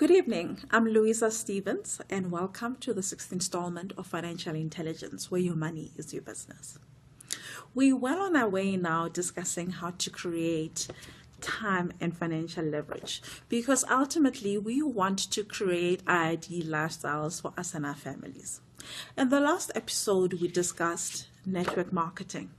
Good evening. I'm Louisa Stevens, and welcome to the sixth installment of Financial Intelligence, where your money is your business. We're well on our way now discussing how to create time and financial leverage, because ultimately we want to create ideal lifestyles for us and our families. In the last episode, we discussed network marketing.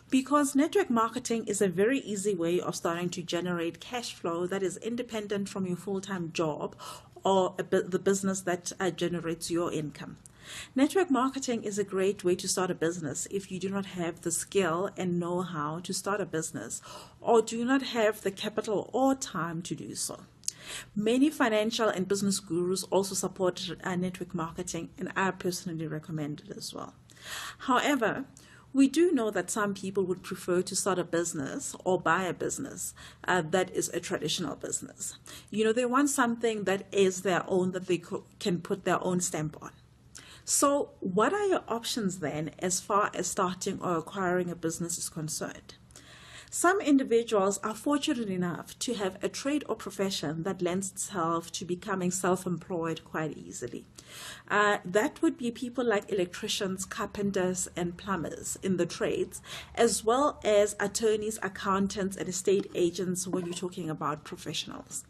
Because network marketing is a very easy way of starting to generate cash flow that is independent from your full-time job or the business that generates your income. Network marketing is a great way to start a business if you do not have the skill and know-how to start a business, or do not have the capital or time to do so. Many financial and business gurus also support network marketing, and I personally recommend it as well. However, we do know that some people would prefer to start a business or buy a business that is a traditional business. They want something that is their own, that they can put their own stamp on. So what are your options then as far as starting or acquiring a business is concerned? Some individuals are fortunate enough to have a trade or profession that lends itself to becoming self-employed quite easily. That would be people like electricians, carpenters, and plumbers in the trades, as well as attorneys, accountants, and estate agents when you're talking about professionals.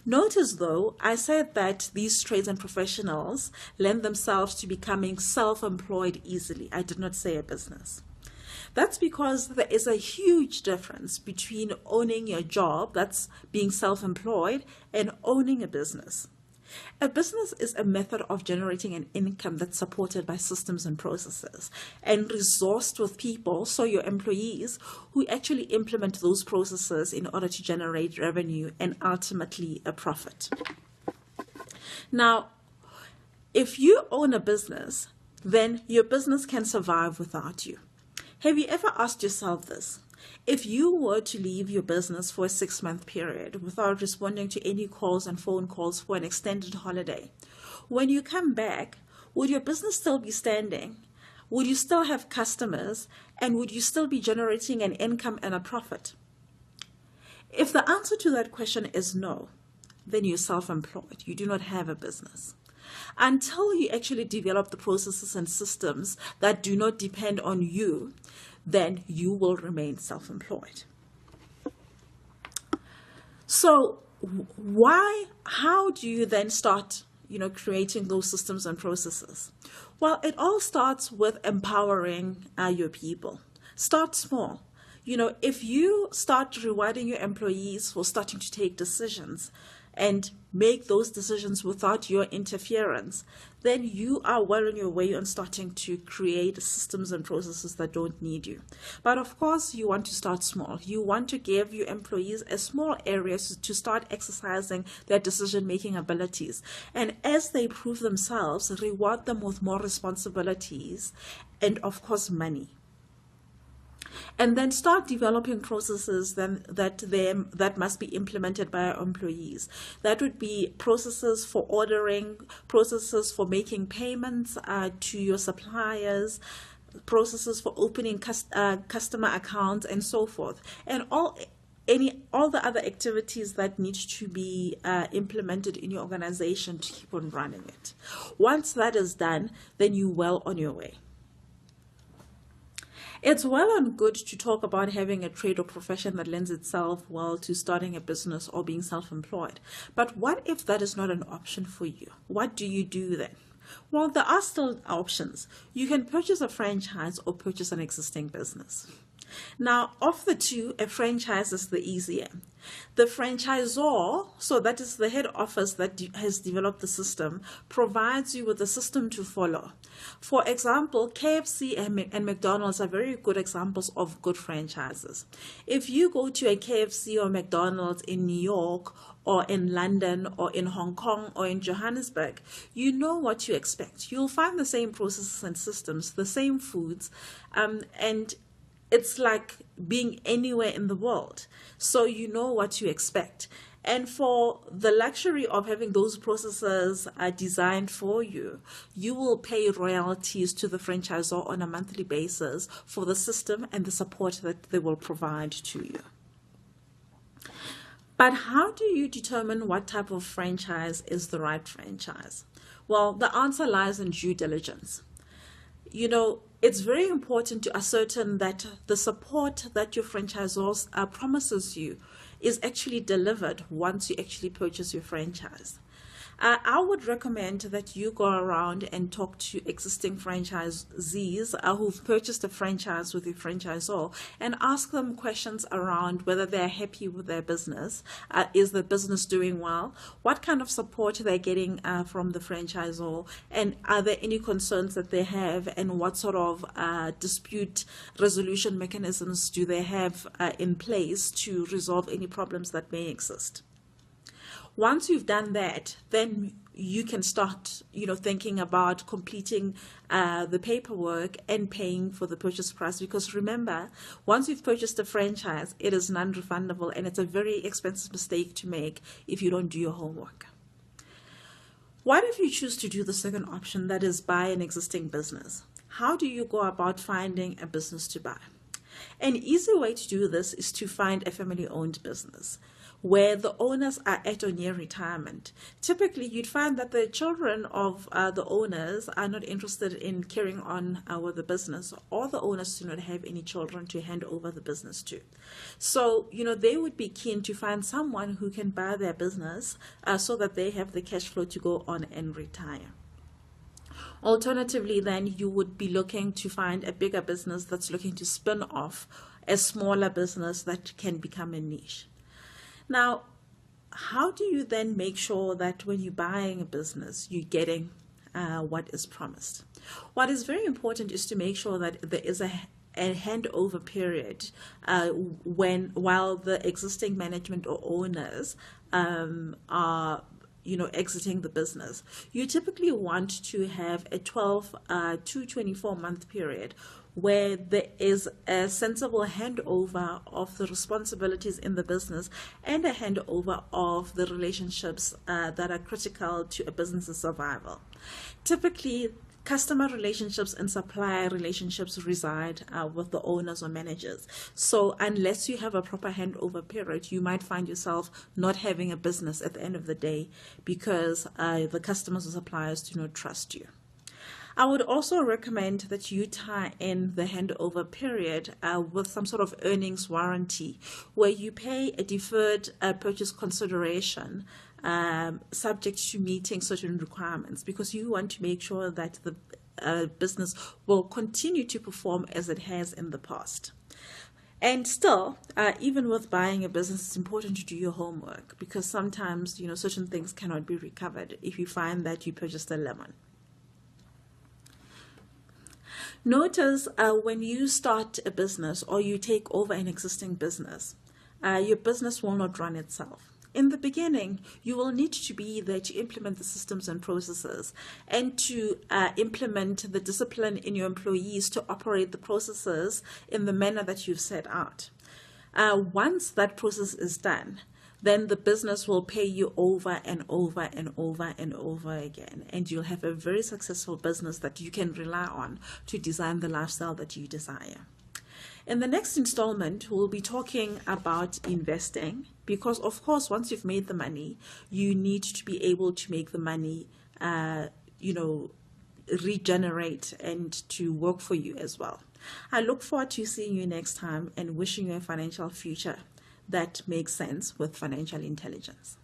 Notice though, I said that these trades and professionals lend themselves to becoming self-employed easily. I did not say a business. That's because there is a huge difference between owning your job, that's being self-employed, and owning a business. A business is a method of generating an income that's supported by systems and processes and resourced with people, so your employees, who actually implement those processes in order to generate revenue and ultimately a profit. Now, if you own a business, then your business can survive without you. Have you ever asked yourself this? If you were to leave your business for a 6-month period without responding to any calls and phone calls for an extended holiday, when you come back, would your business still be standing? Would you still have customers? And would you still be generating an income and a profit? If the answer to that question is no, then you're self-employed. You do not have a business. Until you actually develop the processes and systems that do not depend on you, then you will remain self-employed. So how do you then start, creating those systems and processes? Well, it all starts with empowering your people. Start small. If you start rewarding your employees for starting to take decisions and make those decisions without your interference, then you are well on your way on starting to create systems and processes that don't need you. But of course, you want to start small. You want to give your employees a small area to start exercising their decision-making abilities. And as they prove themselves, reward them with more responsibilities and, of course, money. And then start developing processes that must be implemented by our employees. That would be processes for ordering, processes for making payments to your suppliers, processes for opening customer accounts, and so forth, and all the other activities that need to be implemented in your organization to keep on running it. Once that is done, then you're well on your way. It's well and good to talk about having a trade or profession that lends itself well to starting a business or being self-employed. But what if that is not an option for you? What do you do then? Well, there are still options. You can purchase a franchise or purchase an existing business. Now, of the two, a franchise is the easier. The franchisor, so that is the head office that has developed the system, provides you with a system to follow. For example, KFC and McDonald's are very good examples of good franchises. If you go to a KFC or McDonald's in New York or in London or in Hong Kong or in Johannesburg, you know what you expect. You'll find the same processes and systems, the same foods, and it's like being anywhere in the world. So you know what you expect. And for the luxury of having those processes designed for you, you will pay royalties to the franchisor on a monthly basis for the system and the support that they will provide to you. But how do you determine what type of franchise is the right franchise? Well, the answer lies in due diligence. It's very important to ascertain that the support that your franchisor promises you is actually delivered once you actually purchase your franchise. I would recommend that you go around and talk to existing franchisees who've purchased a franchise with your franchisor and ask them questions around whether they're happy with their business. Is the business doing well? What kind of support they're getting from the franchisor? And are there any concerns that they have? And what sort of dispute resolution mechanisms do they have in place to resolve any problems that may exist? Once you've done that, then you can start, thinking about completing the paperwork and paying for the purchase price. Because remember, once you've purchased a franchise, it is non-refundable, and it's a very expensive mistake to make if you don't do your homework. What if you choose to do the second option, that is buy an existing business? How do you go about finding a business to buy? An easy way to do this is to find a family-owned business where the owners are at or near retirement. Typically, you'd find that the children of the owners are not interested in carrying on with the business, or the owners do not have any children to hand over the business to. So, they would be keen to find someone who can buy their business so that they have the cash flow to go on and retire. Alternatively, then you would be looking to find a bigger business that's looking to spin off a smaller business that can become a niche. Now, how do you then make sure that when you're buying a business, you're getting what is promised? What is very important is to make sure that there is a handover period while the existing management or owners are exiting the business. You typically want to have a 12 to 24 month period where there is a sensible handover of the responsibilities in the business and a handover of the relationships that are critical to a business's survival. Typically, customer relationships and supplier relationships reside with the owners or managers. So unless you have a proper handover period, you might find yourself not having a business at the end of the day because the customers or suppliers do not trust you. I would also recommend that you tie in the handover period with some sort of earnings warranty, where you pay a deferred purchase consideration subject to meeting certain requirements, because you want to make sure that the business will continue to perform as it has in the past. And still, even with buying a business, it's important to do your homework, because sometimes, certain things cannot be recovered if you find that you purchased a lemon. Notice when you start a business or you take over an existing business, your business will not run itself. In the beginning, you will need to be there to implement the systems and processes and to implement the discipline in your employees to operate the processes in the manner that you've set out. Once that process is done, then the business will pay you over and over and over and over again. And you'll have a very successful business that you can rely on to design the lifestyle that you desire. In the next installment, we'll be talking about investing, because of course, once you've made the money, you need to be able to make the money, regenerate and to work for you as well. I look forward to seeing you next time and wishing you a financial future that makes sense with financial intelligence.